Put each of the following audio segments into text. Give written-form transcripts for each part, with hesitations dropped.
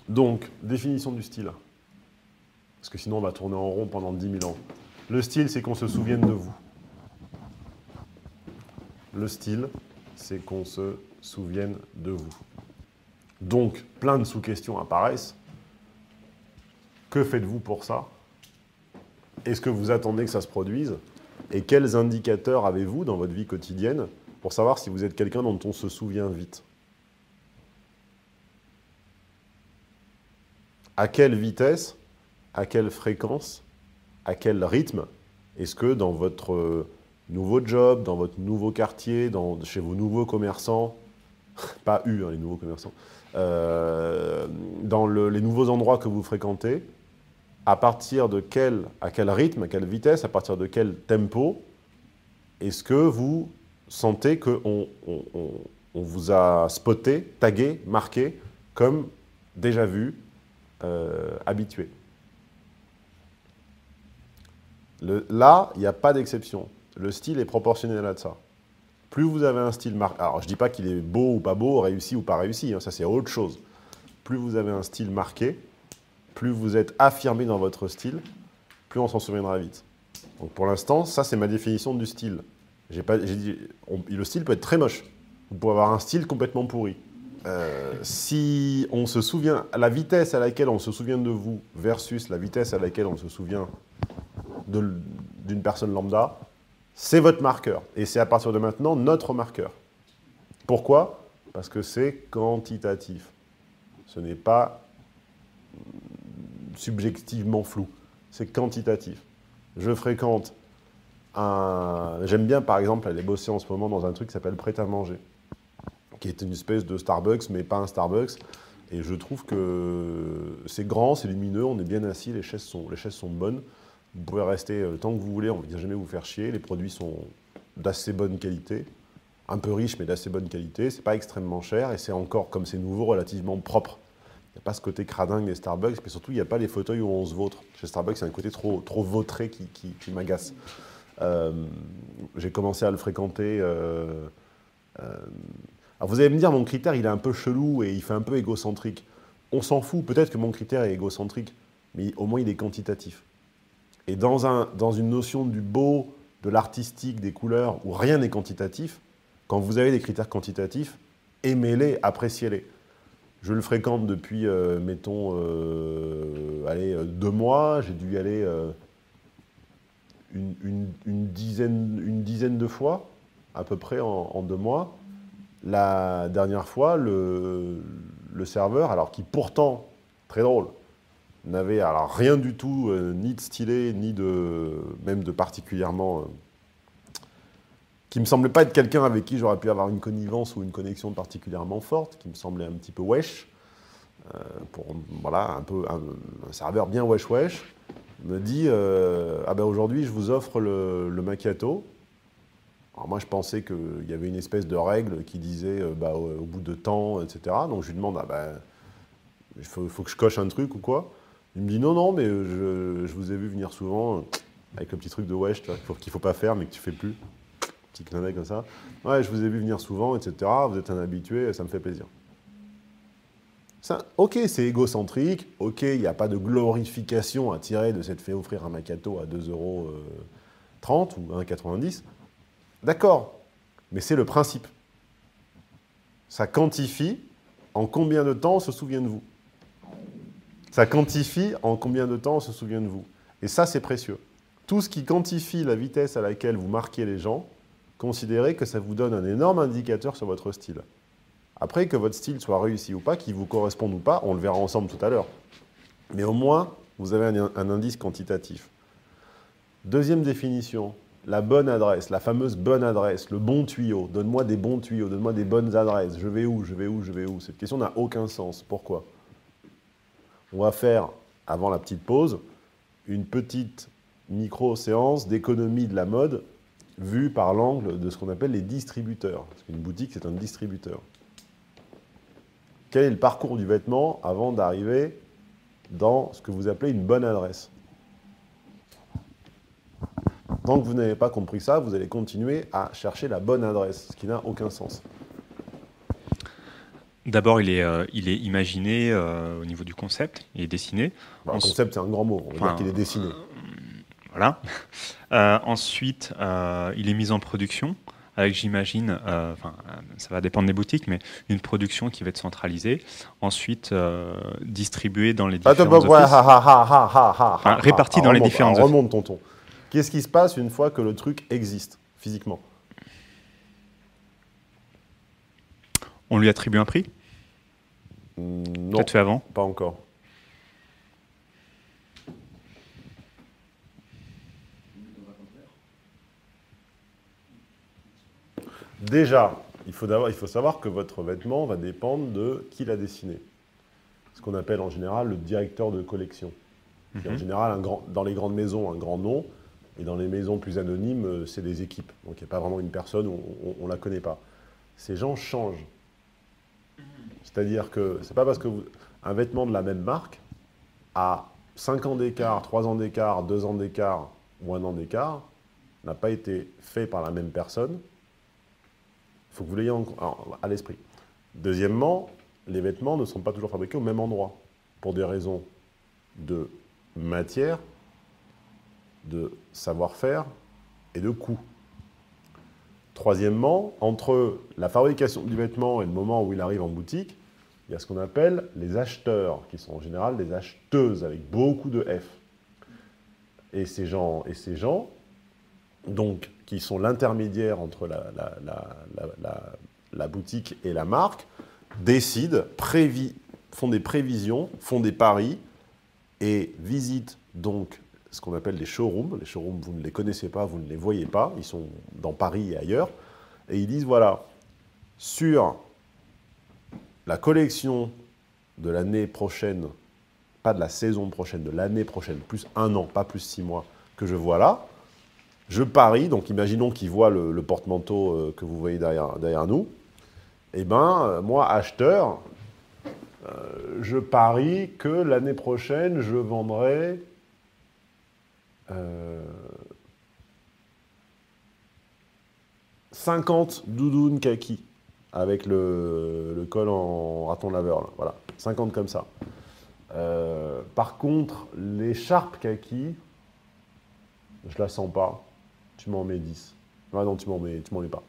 Donc, définition du style. Parce que sinon, on va tourner en rond pendant 10 000 ans. Le style, c'est qu'on se souvienne de vous. Le style, c'est qu'on se souvienne de vous. Donc, plein de sous-questions apparaissent. Que faites-vous pour ça? Est-ce que vous attendez que ça se produise? Et quels indicateurs avez-vous dans votre vie quotidienne pour savoir si vous êtes quelqu'un dont on se souvient vite? À quelle vitesse, à quelle fréquence, à quel rythme est-ce que dans votre nouveau job, dans votre nouveau quartier, chez vos nouveaux commerçants, pas eux, hein, les nouveaux commerçants, dans les nouveaux endroits que vous fréquentez, à partir de à quel rythme, à quelle vitesse, à partir de quel tempo, est-ce que vous sentez qu'on on vous a spoté, tagué, marqué, comme déjà vu, habitué? Là, il n'y a pas d'exception. Le style est proportionnel à ça. Plus vous avez un style marqué, alors je ne dis pas qu'il est beau ou pas beau, réussi ou pas réussi, hein, ça c'est autre chose. Plus vous avez un style marqué, plus vous êtes affirmé dans votre style, plus on s'en souviendra vite. Donc pour l'instant, ça c'est ma définition du style. Le style peut être très moche. Vous pouvez avoir un style complètement pourri. Si on se souvient, la vitesse à laquelle on se souvient de vous versus la vitesse à laquelle on se souvient d'une personne lambda, c'est votre marqueur. Et c'est à partir de maintenant notre marqueur. Pourquoi? Parce que c'est quantitatif. Ce n'est pas subjectivement flou. C'est quantitatif. Je fréquente J'aime bien, par exemple, aller bosser en ce moment dans un truc qui s'appelle Prêt à manger, qui est une espèce de Starbucks, mais pas un Starbucks. Et je trouve que c'est grand, c'est lumineux, on est bien assis, les chaises sont bonnes. Vous pouvez rester le temps que vous voulez, on ne va jamais vous faire chier. Les produits sont d'assez bonne qualité, un peu riches, mais d'assez bonne qualité. C'est pas extrêmement cher et c'est encore, comme c'est nouveau, relativement propre. Il n'y a pas ce côté cradingue des Starbucks, mais surtout, il n'y a pas les fauteuils où on se vautre. Chez Starbucks, il y a un côté trop vautré qui m'agace. J'ai commencé à le fréquenter. Alors vous allez me dire, mon critère, il est un peu chelou et il fait un peu égocentrique. On s'en fout, peut-être que mon critère est égocentrique, mais au moins il est quantitatif. Et dans une notion du beau, de l'artistique, des couleurs, où rien n'est quantitatif, quand vous avez des critères quantitatifs, aimez-les, appréciez-les. Je le fréquente depuis, mettons, 2 mois. J'ai dû y aller une dizaine de fois, à peu près en 2 mois. La dernière fois, le serveur, alors qui pourtant, très drôle, n'avait alors rien du tout, ni de stylé, ni même de particulièrement... qui me semblait pas être quelqu'un avec qui j'aurais pu avoir une connivence ou une connexion particulièrement forte, qui me semblait un petit peu wesh, voilà, un serveur bien wesh, me dit ah ben aujourd'hui je vous offre le macchiato. Alors moi je pensais qu'il y avait une espèce de règle qui disait au bout de temps, etc. Donc je lui demande ah ben il faut que je coche un truc ou quoi. Il me dit non mais je vous ai vu venir souvent avec le petit truc de wesh qu'il faut pas faire mais que tu fais plus. Petit clin d'œil comme ça. Ouais, je vous ai vu venir souvent, etc. Vous êtes un habitué, ça me fait plaisir. Ça, ok, c'est égocentrique. Ok, il n'y a pas de glorification à tirer de cette fait offrir un macchiato à 2,30 € ou 1,90 €. D'accord, mais c'est le principe. Ça quantifie en combien de temps on se souvient de vous. Ça quantifie en combien de temps on se souvient de vous. Et ça, c'est précieux. Tout ce qui quantifie la vitesse à laquelle vous marquez les gens, considérez que ça vous donne un énorme indicateur sur votre style. Après, que votre style soit réussi ou pas, qu'il vous corresponde ou pas, on le verra ensemble tout à l'heure. Mais au moins, vous avez un indice quantitatif. Deuxième définition, la bonne adresse, la fameuse bonne adresse, le bon tuyau. Donne-moi des bons tuyaux, donne-moi des bonnes adresses. Je vais où, je vais où, je vais où? Cette question n'a aucun sens. Pourquoi? On va faire, avant la petite pause, une petite micro-séance d'économie de la mode vue par l'angle de ce qu'on appelle les distributeurs. Parce qu'une boutique, c'est un distributeur. Quel est le parcours du vêtement avant d'arriver dans ce que vous appelez une bonne adresse? Tant que vous n'avez pas compris ça, vous allez continuer à chercher la bonne adresse, ce qui n'a aucun sens. D'abord, il est imaginé au niveau du concept, il est dessiné. Bah, le concept, c'est un grand mot. On va dire qu'il est dessiné. Voilà. Ensuite, il est mis en production avec, j'imagine, ça va dépendre des boutiques, mais une production qui va être centralisée. Ensuite, distribuée dans les Attends, différentes offices. Répartie dans les différentes offices. Remonte, tonton. Qu'est-ce qui se passe une fois que le truc existe, physiquement? On lui attribue un prix? Non, Peut-être fait avant? pas encore. Déjà, il faut savoir que votre vêtement va dépendre de qui l'a dessiné. Ce qu'on appelle en général le directeur de collection. Qui est en général, dans les grandes maisons, un grand nom, et dans les maisons plus anonymes, c'est des équipes. Donc il n'y a pas vraiment une personne, on ne la connaît pas. Ces gens changent. C'est-à-dire que c'est pas parce que un vêtement de la même marque a 5 ans d'écart, 3 ans d'écart, 2 ans d'écart ou 1 an d'écart, n'a pas été fait par la même personne. Il faut que vous l'ayez à l'esprit. Deuxièmement, les vêtements ne sont pas toujours fabriqués au même endroit, pour des raisons de matière, de savoir-faire et de coût. Troisièmement, entre la fabrication du vêtement et le moment où il arrive en boutique, il y a ce qu'on appelle les acheteurs, qui sont en général des acheteuses avec beaucoup de F. Et ces gens, donc, qui sont l'intermédiaire entre la boutique et la marque, décident, font des prévisions, font des paris et visitent donc ce qu'on appelle les showrooms. Les showrooms, vous ne les connaissez pas, vous ne les voyez pas, ils sont dans Paris et ailleurs. Et ils disent, voilà, sur la collection de l'année prochaine, pas de la saison prochaine, de l'année prochaine, plus 1 an, pas plus 6 mois, que je vois là, je parie, donc imaginons qu'ils voient le porte-manteau que vous voyez derrière nous, et ben moi, acheteur, je parie que l'année prochaine, je vendrai 50 doudounes kaki avec le col en raton laveur. Là. Voilà, 50 comme ça. Par contre, l'écharpe kaki, je la sens pas. Tu m'en mets 10. Ah non, tu m'en mets pas.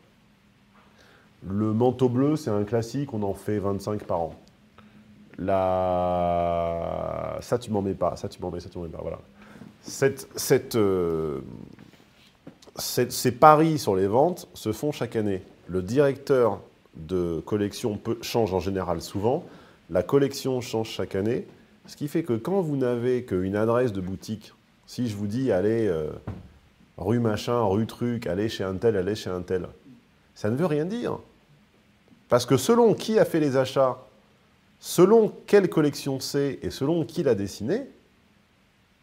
Le manteau bleu, c'est un classique, on en fait 25 par an. Ça, tu m'en mets pas. Ça, tu m'en mets pas. Voilà. Ces paris sur les ventes se font chaque année. Le directeur de collection change en général souvent. La collection change chaque année. Ce qui fait que quand vous n'avez qu'une adresse de boutique, si je vous dis allez rue machin, rue truc, allez chez un tel, ça ne veut rien dire. Parce que selon qui a fait les achats, selon quelle collection c'est et selon qui l'a dessiné,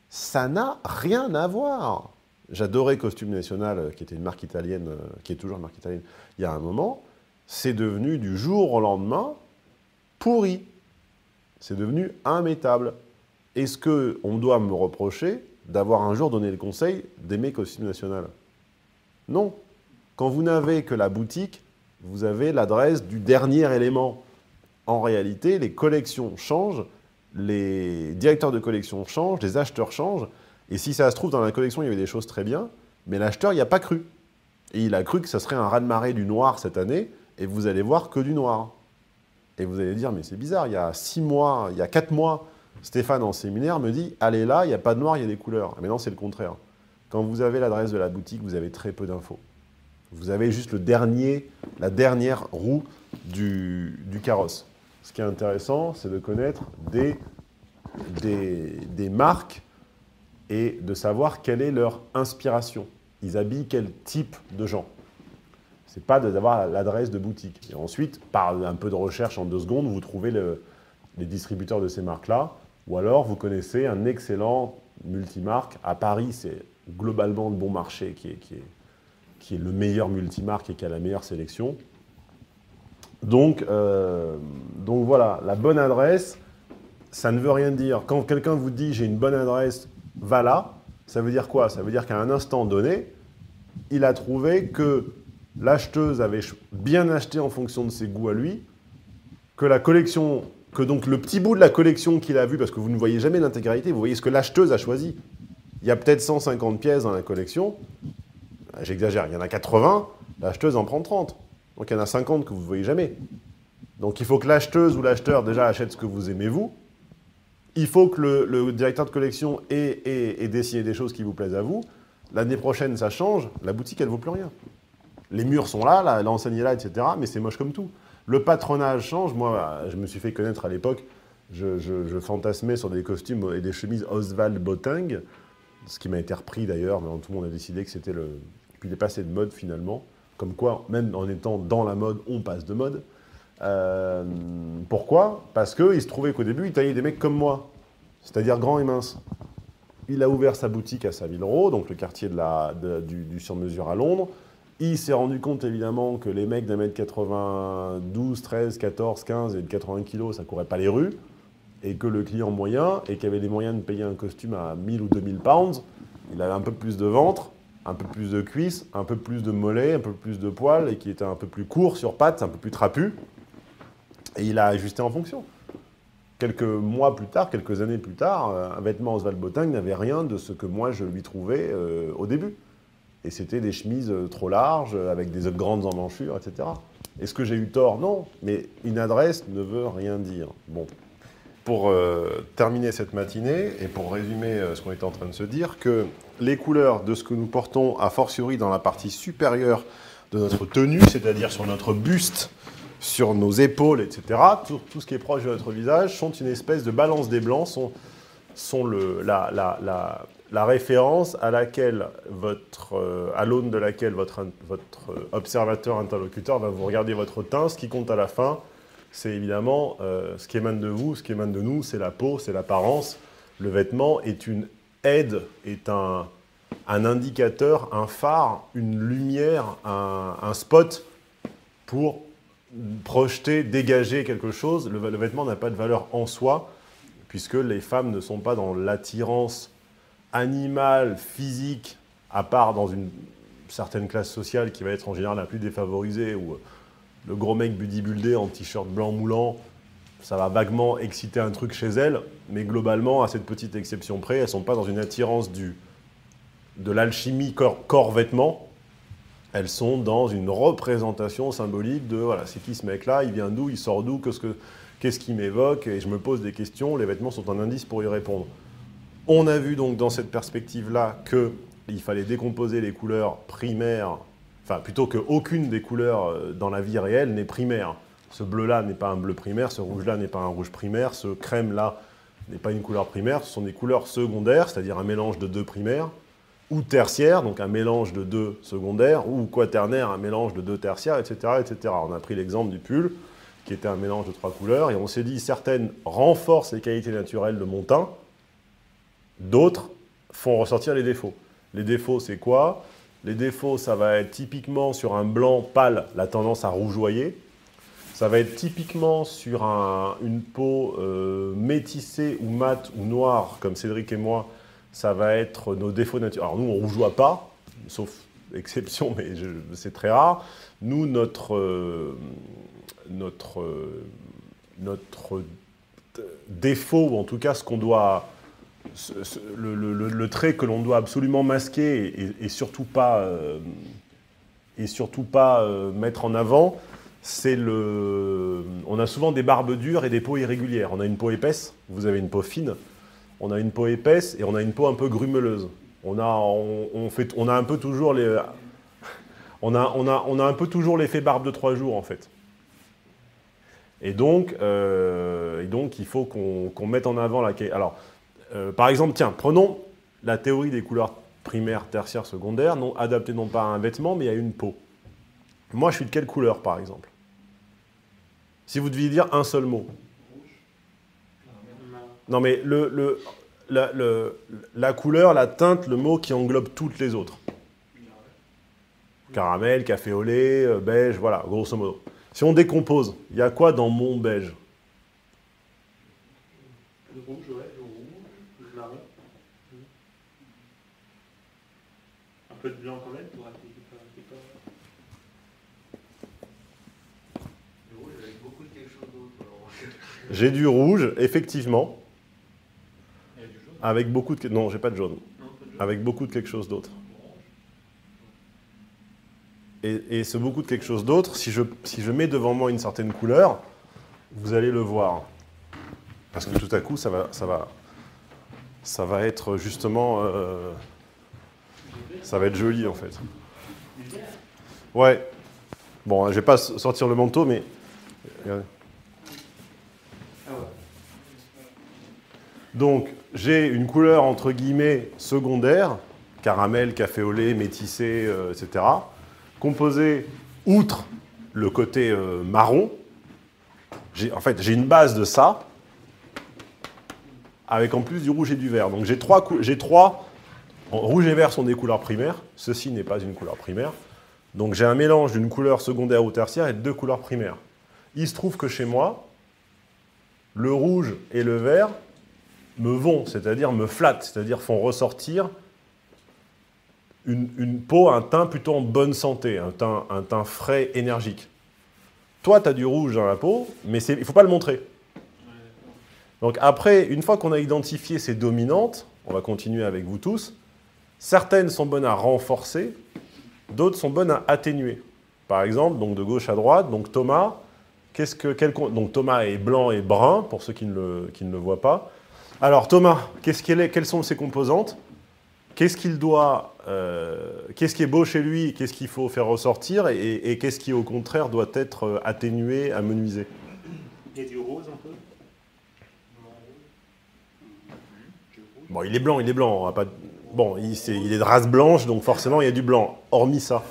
ça n'a rien à voir. J'adorais Costume National, qui était une marque italienne, qui est toujours une marque italienne, il y a un moment. C'est devenu du jour au lendemain pourri. C'est devenu immétable. Est-ce qu'on doit me reprocher d'avoir un jour donné le conseil d'aimer Costume National? Non. Quand vous n'avez que la boutique, vous avez l'adresse du dernier élément. En réalité, les collections changent, les directeurs de collection changent, les acheteurs changent. Et si ça se trouve, dans la collection, il y avait des choses très bien, mais l'acheteur n'y a pas cru. Et il a cru que ça serait un raz-de-marée du noir cette année, et vous allez voir que du noir. Et vous allez dire, mais c'est bizarre, il y a 6 mois, il y a 4 mois, Stéphane en séminaire me dit, allez là, il n'y a pas de noir, il y a des couleurs. Mais non, c'est le contraire. Quand vous avez l'adresse de la boutique, vous avez très peu d'infos. Vous avez juste la dernière roue du carrosse. Ce qui est intéressant, c'est de connaître des marques et de savoir quelle est leur inspiration. Ils habillent quel type de gens. Ce n'est pas d'avoir l'adresse de boutique. Et ensuite, par un peu de recherche en 2 secondes, vous trouvez les distributeurs de ces marques-là. Ou alors, vous connaissez un excellent multimarque. À Paris, c'est globalement le bon marché qui est le meilleur multimarque et qui a la meilleure sélection. Donc voilà, la bonne adresse, ça ne veut rien dire. Quand quelqu'un vous dit « j'ai une bonne adresse, va là », ça veut dire quoi? Ça veut dire qu'à un instant donné, il a trouvé que l'acheteuse avait bien acheté en fonction de ses goûts à lui, que la collection, que donc le petit bout de la collection qu'il a vu, parce que vous ne voyez jamais l'intégralité, vous voyez ce que l'acheteuse a choisi. Il y a peut-être 150 pièces dans la collection, j'exagère, il y en a 80, l'acheteuse en prend 30. Donc il y en a 50 que vous ne voyez jamais. Donc il faut que l'acheteuse ou l'acheteur déjà achète ce que vous aimez vous. Il faut que le directeur de collection ait dessiné des choses qui vous plaisent à vous. L'année prochaine, ça change, la boutique, elle ne vaut plus rien. Les murs sont là, l'enseigne est là, etc. Mais c'est moche comme tout. Le patronage change. Moi, je me suis fait connaître à l'époque. Je fantasmais sur des costumes et des chemises Oswald Boateng, ce qui m'a été repris d'ailleurs, mais tout le monde a décidé que c'était le... Puis il est passé de mode finalement. Comme quoi, même en étant dans la mode, on passe de mode. Pourquoi? Parce qu'il se trouvait qu'au début, il taillait des mecs comme moi, c'est-à-dire grands et minces. Il a ouvert sa boutique à Savile Row, donc le quartier du sur-mesure à Londres. Il s'est rendu compte évidemment que les mecs d'un mètre 92, 13, 14, 15 et de 80 kilos, ça courait pas les rues. Et que le client moyen, et qui avait les moyens de payer un costume à 1000 ou 2000 pounds, il avait un peu plus de ventre, un peu plus de cuisses, un peu plus de mollets, un peu plus de poils, et qui était un peu plus court sur pattes, un peu plus trapu. Et il a ajusté en fonction. Quelques mois plus tard, quelques années plus tard, un vêtement Oswald Boateng n'avait rien de ce que moi je lui trouvais au début. Et c'était des chemises trop larges, avec des grandes emmanchure, etc. Est-ce que j'ai eu tort? Non. Mais une adresse ne veut rien dire. Bon. Pour terminer cette matinée, et pour résumer ce qu'on était en train de se dire, que les couleurs de ce que nous portons, a fortiori dans la partie supérieure de notre tenue, c'est-à-dire sur notre buste, sur nos épaules, etc., tout ce qui est proche de notre visage, sont une espèce de balance des blancs, sont la référence à laquelle à l'aune de laquelle votre observateur interlocuteur va vous regarder votre teint. Ce qui compte à la fin, c'est évidemment ce qui émane de vous, ce qui émane de nous, c'est la peau, c'est l'apparence. Le vêtement est une aide, est un indicateur, un phare, une lumière, un spot pour projeter, dégager quelque chose. Le vêtement n'a pas de valeur en soi, puisque les femmes ne sont pas dans l'attirance animale, physique, à part dans une certaine classe sociale qui va être en général la plus défavorisée, où le gros mec bodybuildé en t-shirt blanc moulant, ça va vaguement exciter un truc chez elles, mais globalement, à cette petite exception près, elles ne sont pas dans une attirance de l'alchimie corps-vêtement. Elles sont dans une représentation symbolique de, voilà, c'est qui ce mec-là, il vient d'où, il sort d'où, qu'est-ce qu'il m'évoque, et je me pose des questions, les vêtements sont un indice pour y répondre. On a vu donc dans cette perspective-là qu'il fallait décomposer les couleurs primaires, enfin plutôt qu'aucune des couleurs dans la vie réelle n'est primaire. Ce bleu-là n'est pas un bleu primaire, ce rouge-là n'est pas un rouge primaire, ce crème-là n'est pas une couleur primaire, ce sont des couleurs secondaires, c'est-à-dire un mélange de deux primaires, ou tertiaire, donc un mélange de deux secondaires, ou quaternaire, un mélange de deux tertiaires, etc., etc. On a pris l'exemple du pull, qui était un mélange de trois couleurs, et on s'est dit certaines renforcent les qualités naturelles de mon teint, d'autres font ressortir les défauts. Les défauts, c'est quoi? Les défauts, ça va être typiquement sur un blanc pâle, la tendance à rougeoyer. Ça va être typiquement sur une peau métissée ou mate ou noire, comme Cédric et moi, ça va être nos défauts naturels. Alors nous, on ne rougeoie pas, sauf exception, mais c'est très rare. Nous, notre défaut, ou en tout cas ce qu'on doit... Le trait que l'on doit absolument masquer et surtout pas mettre en avant, c'est on a souvent des barbes dures et des peaux irrégulières. On a une peau épaisse, vous avez une peau fine. On a une peau épaisse et on a une peau un peu grumeleuse. On a un peu toujours on a un peu toujours l'effet barbe de 3 jours en fait. Et donc il faut qu'on mette en avant la... Alors, par exemple, tiens, prenons la théorie des couleurs primaires, tertiaires, secondaires, adaptée non pas à un vêtement, mais à une peau. Moi, je suis de quelle couleur, par exemple? Si vous deviez dire un seul mot. Non, mais la couleur, la teinte, le mot qui englobe toutes les autres. Caramel, café au lait, beige, voilà, grosso modo. Si on décompose, il y a quoi dans mon beige? Le rouge, ouais, le rouge, le marron. Un peu de blanc quand même pour attirer pas. Le rouge avec beaucoup de quelque chose d'autre. J'ai du rouge, effectivement, Il y a du jaune. avec beaucoup de... Non, j'ai pas de jaune. Non, pas de jaune. Avec beaucoup de quelque chose d'autre. Et ce beaucoup de quelque chose d'autre, si je mets devant moi une certaine couleur, vous allez le voir. Parce que tout à coup, ça va être justement... ça va être joli, en fait. Ouais. Bon, je vais pas sortir le manteau, mais... Regardez. Donc, j'ai une couleur, entre guillemets, secondaire, caramel, café au lait, métissé, etc., composée, outre le côté marron, en fait, j'ai une base de ça, avec en plus du rouge et du vert. Donc, j'ai trois... Rouge et vert sont des couleurs primaires. Ceci n'est pas une couleur primaire. Donc, j'ai un mélange d'une couleur secondaire ou tertiaire et de deux couleurs primaires. Il se trouve que chez moi, le rouge et le vert me vont, c'est-à-dire me flattent, c'est-à-dire font ressortir une peau, un teint plutôt en bonne santé, un teint frais, énergique. Toi, tu as du rouge dans la peau, mais il ne faut pas le montrer. Donc après, une fois qu'on a identifié ces dominantes, on va continuer avec vous tous, certaines sont bonnes à renforcer, d'autres sont bonnes à atténuer. Par exemple, donc de gauche à droite, donc Thomas, donc Thomas est blanc et brun, pour ceux qui ne le voient pas. Alors Thomas, quelles sont ses composantes? Qu'est-ce qui est beau chez lui? Qu'est-ce qu'il faut faire ressortir? Et qu'est-ce qui, au contraire, doit être atténué, amenuisé? Il y a du rose un peu. Bon, il est blanc, on va pas... Bon, il est de race blanche, donc forcément, il y a du blanc. Hormis ça.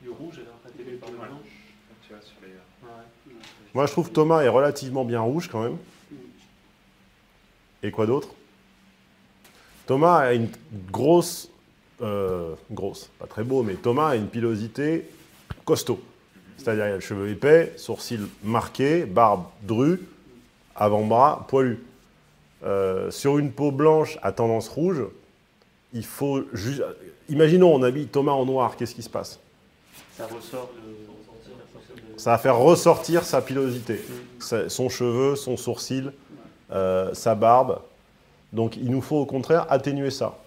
Du rouge, alors, atténué par le blanc. Tu vois, sur les... Ouais. Moi, je trouve que Thomas est relativement bien rouge, quand même. Et quoi d'autre? Thomas a une grosse, pas très beau, mais Thomas a une pilosité costaud. C'est-à-dire, il a le cheveu épais, sourcils marqués, barbe drue, avant-bras poilu. Sur une peau blanche à tendance rouge, il faut juste... Imaginons, on habille Thomas en noir, qu'est-ce qui se passe? Ça ressort de... Ça va faire ressortir sa pilosité. Son cheveu, son sourcil, sa barbe. Donc, il nous faut au contraire atténuer ça.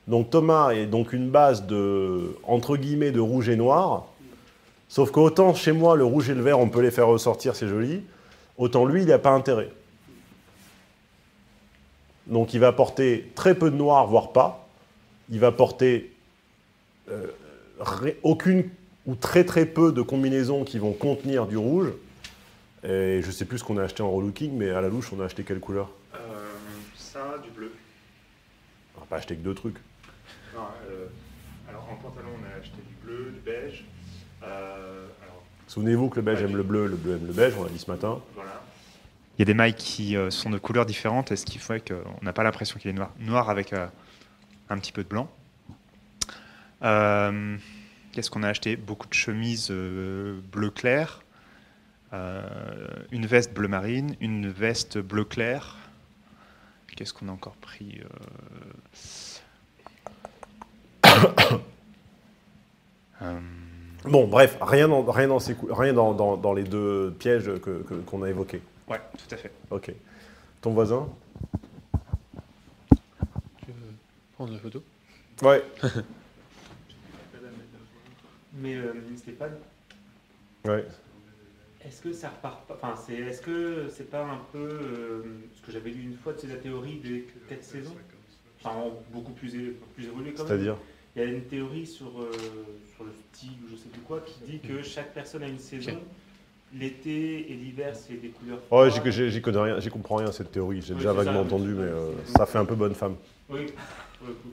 Donc, Thomas est donc une base de, entre guillemets, de rouge et noir. Sauf qu'autant chez moi, le rouge et le vert, on peut les faire ressortir, c'est joli. Autant lui, il n'y a pas intérêt. Donc, il va porter très peu de noir, voire pas. Il va porter aucune ou très très peu de combinaisons qui vont contenir du rouge. Et je ne sais plus ce qu'on a acheté en relooking, mais à la louche, on a acheté quelle couleur? Ça, du bleu. On n'a pas acheté que deux trucs. Non, alors en pantalon, on a acheté du bleu, du beige. Alors, Souvenez-vous que le beige aime le bleu aime le beige, on l'a dit ce matin. voilà. Il y a des mailles qui sont de couleurs différentes, et ce qui fait qu'on n'a pas l'impression qu'il est noir. Noir avec un petit peu de blanc. Qu'est-ce qu'on a acheté? Beaucoup de chemises bleu clair, une veste bleu marine, une veste bleu clair. Qu'est-ce qu'on a encore pris? Bon, bref, rien dans les deux pièges qu'on a évoqués. Ouais, tout à fait. Ok. Ton voisin? Tu veux prendre la photo? Ouais. Mais Stéphane, Ouais. est-ce que ça repart pas... Enfin, est-ce que c'est pas un peu ce que j'avais lu une fois, c'est la théorie des 4 saisons? Enfin, beaucoup plus évoluée quand même. C'est-à-dire? Il y a une théorie sur le style ou je sais plus quoi qui dit que chaque personne a une saison. L'été et l'hiver, c'est des couleurs Ouais, froides. j'y connais rien, j'y comprends rien à cette théorie. J'ai Oui, déjà c'est ça, vaguement oui, entendu, c'est mais ça. ça fait un peu bonne femme. Oui, pour le coup.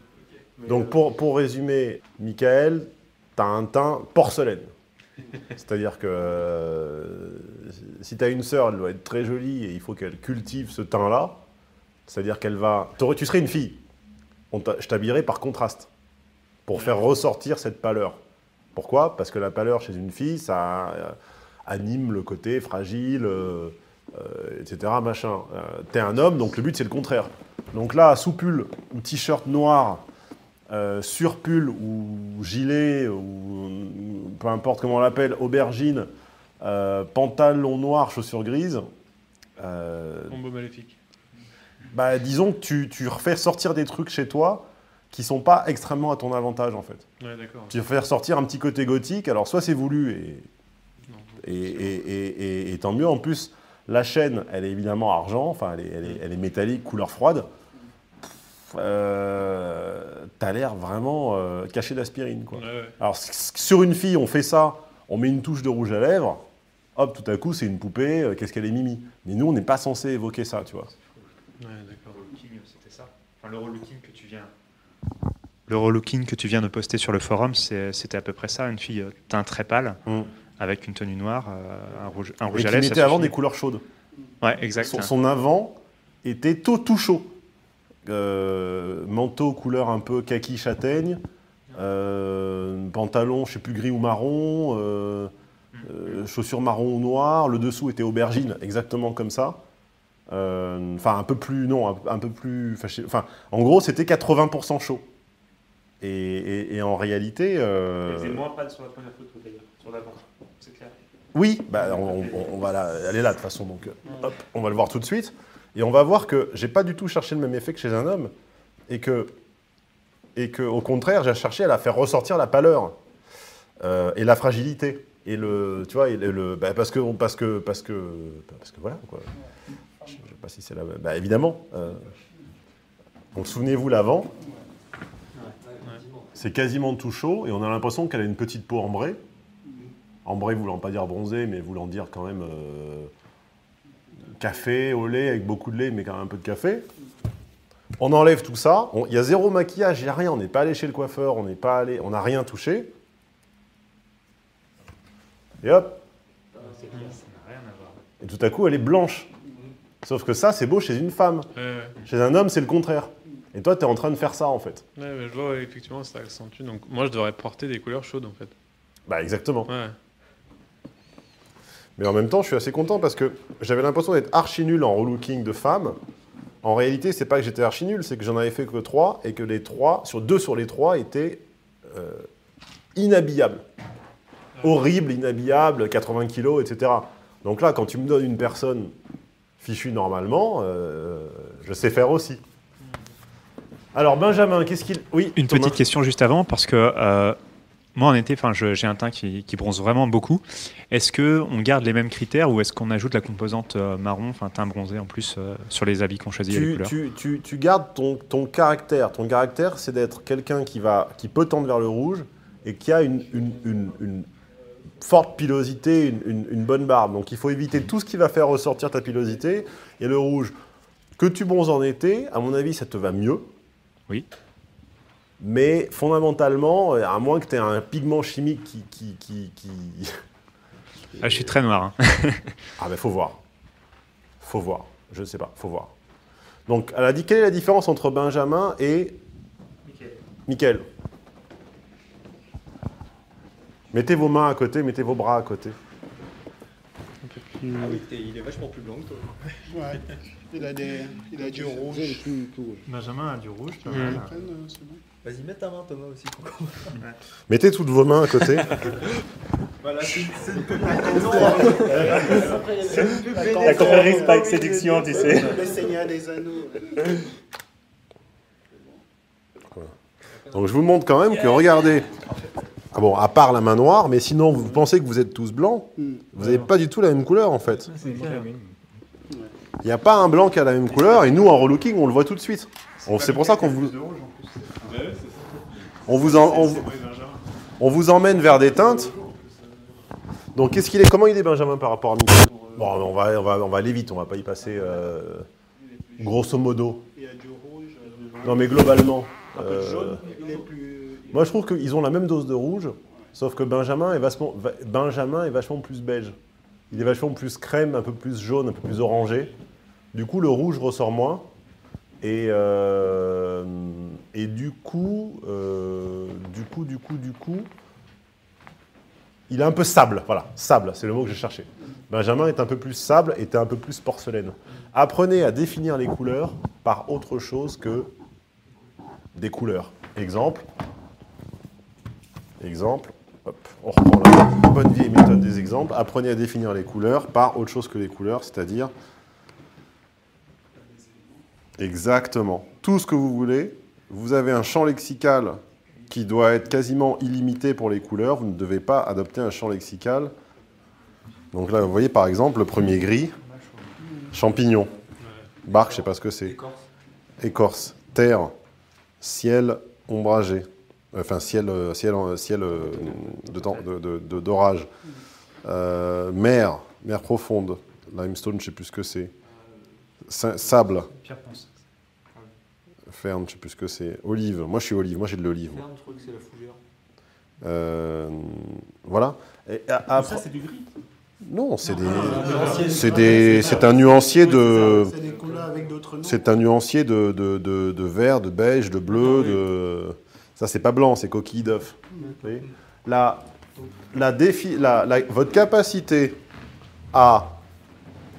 Mais, Donc, pour résumer, Michael, t'as un teint porcelaine. C'est-à-dire que si tu as une sœur, elle doit être très jolie et il faut qu'elle cultive ce teint-là. C'est-à-dire qu'elle va... Tu serais une fille. Je t'habillerais par contraste pour faire ressortir cette pâleur. Pourquoi? Parce que la pâleur chez une fille, ça anime le côté fragile, etc. Machin. T'es un homme, donc le but c'est le contraire. Donc là, sous pull ou t-shirt noir, sur pull ou gilet ou peu importe comment on l'appelle, aubergine, pantalon noir, chaussures grises. Combo maléfique. Bah, disons que tu refais sortir des trucs chez toi qui sont pas extrêmement à ton avantage, en fait. Ouais, d'accord. Tu vas faire sortir un petit côté gothique, alors soit c'est voulu Non. et tant mieux. En plus, la chaîne, elle est évidemment argent, enfin elle est métallique, couleur froide. T'as l'air vraiment caché d'aspirine, quoi. Ouais. Alors sur une fille, on fait ça, on met une touche de rouge à lèvres, hop, tout à coup c'est une poupée, qu'est-ce qu'elle est mimi. Mais nous, on n'est pas censé évoquer ça, tu vois. Ouais, d'accord. Le relooking, c'était ça. Enfin, le relooking que tu viens. Le relooking que tu viens de poster sur le forum, c'était à peu près ça. Une fille teint très pâle, avec une tenue noire, un rouge Et à qui lèvres. mettait avant des couleurs chaudes. Ouais, exact. Son avant était tout chaud. Manteau couleur un peu kaki châtaigne, pantalon, je sais plus, gris ou marron, chaussures marron ou noir, le dessous était aubergine, exactement comme ça. Enfin, un peu plus, non, un peu plus... Enfin, en gros, c'était 80% chaud. Et en réalité... Elle faisait moins pâle sur la première photo, d'ailleurs, sur l'avant. C'est clair. Oui, bah, on va elle est là de toute façon, donc hop, on va le voir tout de suite. Et on va voir que j'ai pas du tout cherché le même effet que chez un homme, et que au contraire, j'ai cherché à la faire ressortir la pâleur et la fragilité. Et le, tu vois, bah, parce que voilà, quoi. Je sais pas si c'est la même. Bah, évidemment. Donc souvenez-vous l'avant. C'est quasiment tout chaud, et on a l'impression qu'elle a une petite peau ambrée. Ambrée voulant pas dire bronzée, mais voulant dire quand même café au lait, avec beaucoup de lait, mais quand même un peu de café. On enlève tout ça. Il y a zéro maquillage, il n'y a rien. On n'est pas allé chez le coiffeur, on n'a rien touché. Et hop. C'est clair, ça n'a rien à voir. Et tout à coup, elle est blanche. Sauf que ça, c'est beau chez une femme. Ouais. Chez un homme, c'est le contraire. Et toi, tu es en train de faire ça, en fait. Ouais, mais je vois, effectivement, ça accentue. Donc, moi, je devrais porter des couleurs chaudes, en fait. Bah, exactement. Ouais. Mais en même temps, je suis assez content parce que j'avais l'impression d'être archi nul en relooking de femme. En réalité, c'est pas que j'étais archi nul, c'est que j'en avais fait que 3 et que les 3, deux sur les 3 étaient inhabillables. Horribles, inhabillables, 80 kilos, etc. Donc là, quand tu me donnes une personne fichue normalement, je sais faire aussi. Alors, Benjamin, qu'est-ce qu'il... Oui, Une Thomas. petite question juste avant, parce que moi, en été, j'ai un teint qui bronze vraiment beaucoup. Est-ce qu'on garde les mêmes critères ou est-ce qu'on ajoute la composante marron, enfin teint bronzé en plus, sur les habits qu'on choisit et les couleurs? Tu gardes ton caractère. Ton caractère, c'est d'être quelqu'un qui peut tendre vers le rouge et qui a une forte pilosité, une bonne barbe. Donc il faut éviter tout ce qui va faire ressortir ta pilosité. Et le rouge, que tu bronzes en été, à mon avis, ça te va mieux. Oui. Mais fondamentalement, à moins que tu aies un pigment chimique qui... Ah, je suis très noir. Hein. Ah ben faut voir. Faut voir. Je ne sais pas, faut voir. Donc elle a dit, quelle est la différence entre Benjamin et Mickaël? Mettez vos mains à côté, mettez vos bras à côté. Ah oui, il est vachement plus blanc que toi. Ouais, il a du rouge. Benjamin a du rouge. C'est bon. Vas-y, mets ta main, Thomas, aussi. Mettez toutes vos mains à côté. Voilà, c'est une pub. La confrérie Spike Séduction, tu sais. Le Seigneur des Anneaux. Donc je vous montre quand même que, regardez, ah bon, à part la main noire, mais sinon vous pensez que vous êtes tous blancs, vous n'avez pas du tout la même couleur en fait. Il n'y a pas un blanc qui a la même couleur, et nous en relooking on le voit tout de suite. C'est pour ça qu'on vous... On vous emmène vers des teintes. Donc comment il est Benjamin par rapport à Mickaël? Bon, on va aller vite, on va pas y passer grosso modo. Il y a du rouge. Non mais globalement. Un peu de jaune. Il est plus. Moi je trouve qu'ils ont la même dose de rouge, sauf que Benjamin est vachement plus beige. Il est vachement plus crème, un peu plus jaune, un peu plus orangé. Du coup le rouge ressort moins. Et du coup, il est un peu sable, voilà, sable, c'est le mot que j'ai cherché. Benjamin est un peu plus sable et un peu plus porcelaine. Apprenez à définir les couleurs par autre chose que des couleurs. Exemple, hop, on reprend la bonne vieille méthode des exemples. Apprenez à définir les couleurs par autre chose que les couleurs, c'est-à-dire exactement tout ce que vous voulez. Vous avez un champ lexical qui doit être quasiment illimité pour les couleurs. Vous ne devez pas adopter un champ lexical. Donc là, vous voyez par exemple le premier gris, champignon. Barque, je ne sais pas ce que c'est. Écorce. Terre. Ciel ombragé. Enfin, ciel d'orage. Mer profonde. Limestone, je ne sais plus ce que c'est. Sable. Pierre Ponce. Ferne, je ne sais plus ce que c'est. Olive. Moi, je suis olive. Moi, j'ai de l'olive. Ferne, je crois que c'est la fougère. Voilà. Et Ça, c'est du gris. non, c'est un nuancier de. C'est des couleurs avec d'autres noms. C'est un nuancier de vert, de beige, de bleu, de. Ça, c'est pas blanc, c'est coquille d'œuf. Vous voyez ? Votre capacité à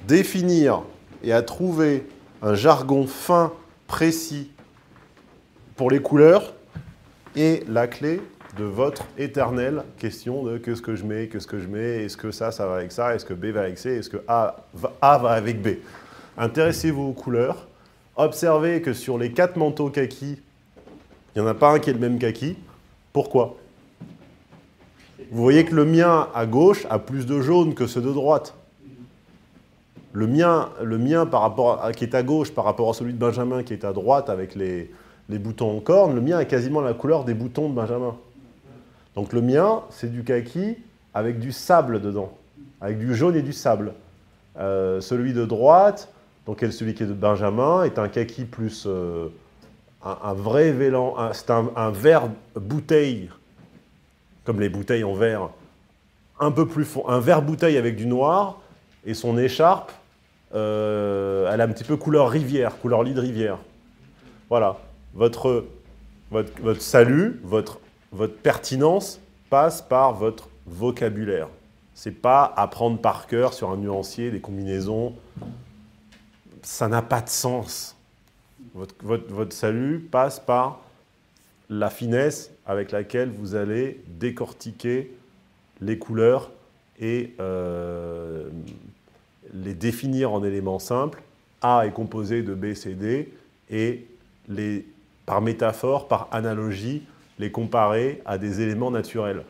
définir et à trouver un jargon fin, précis pour les couleurs est la clé de votre éternelle question de qu'est-ce que je mets, est-ce que ça va avec ça, est-ce que B va avec C, est-ce que A va avec B. Intéressez-vous aux couleurs, observez que sur les 4 manteaux kaki, il n'y en a pas un qui est le même kaki. Pourquoi ? Vous voyez que le mien à gauche a plus de jaune que ceux de droite. Le mien qui est à gauche par rapport à celui de Benjamin qui est à droite avec les boutons en corne, le mien a quasiment la couleur des boutons de Benjamin. Donc le mien, c'est du kaki avec du sable dedans, avec du jaune et du sable. Celui de droite, donc celui qui est de Benjamin, est un kaki plus un vrai vélan, c'est un vert bouteille, comme les bouteilles en verre, un peu plus fond, un vert bouteille avec du noir, et son écharpe, elle a un petit peu couleur rivière, couleur lit de rivière. Voilà. Votre salut, votre pertinence passe par votre vocabulaire. Ce n'est pas apprendre par cœur sur un nuancier, des combinaisons. Ça n'a pas de sens. Votre salut passe par la finesse avec laquelle vous allez décortiquer les couleurs et les définir en éléments simples. A est composé de B, C, D, et par métaphore, par analogie, les comparer à des éléments naturels.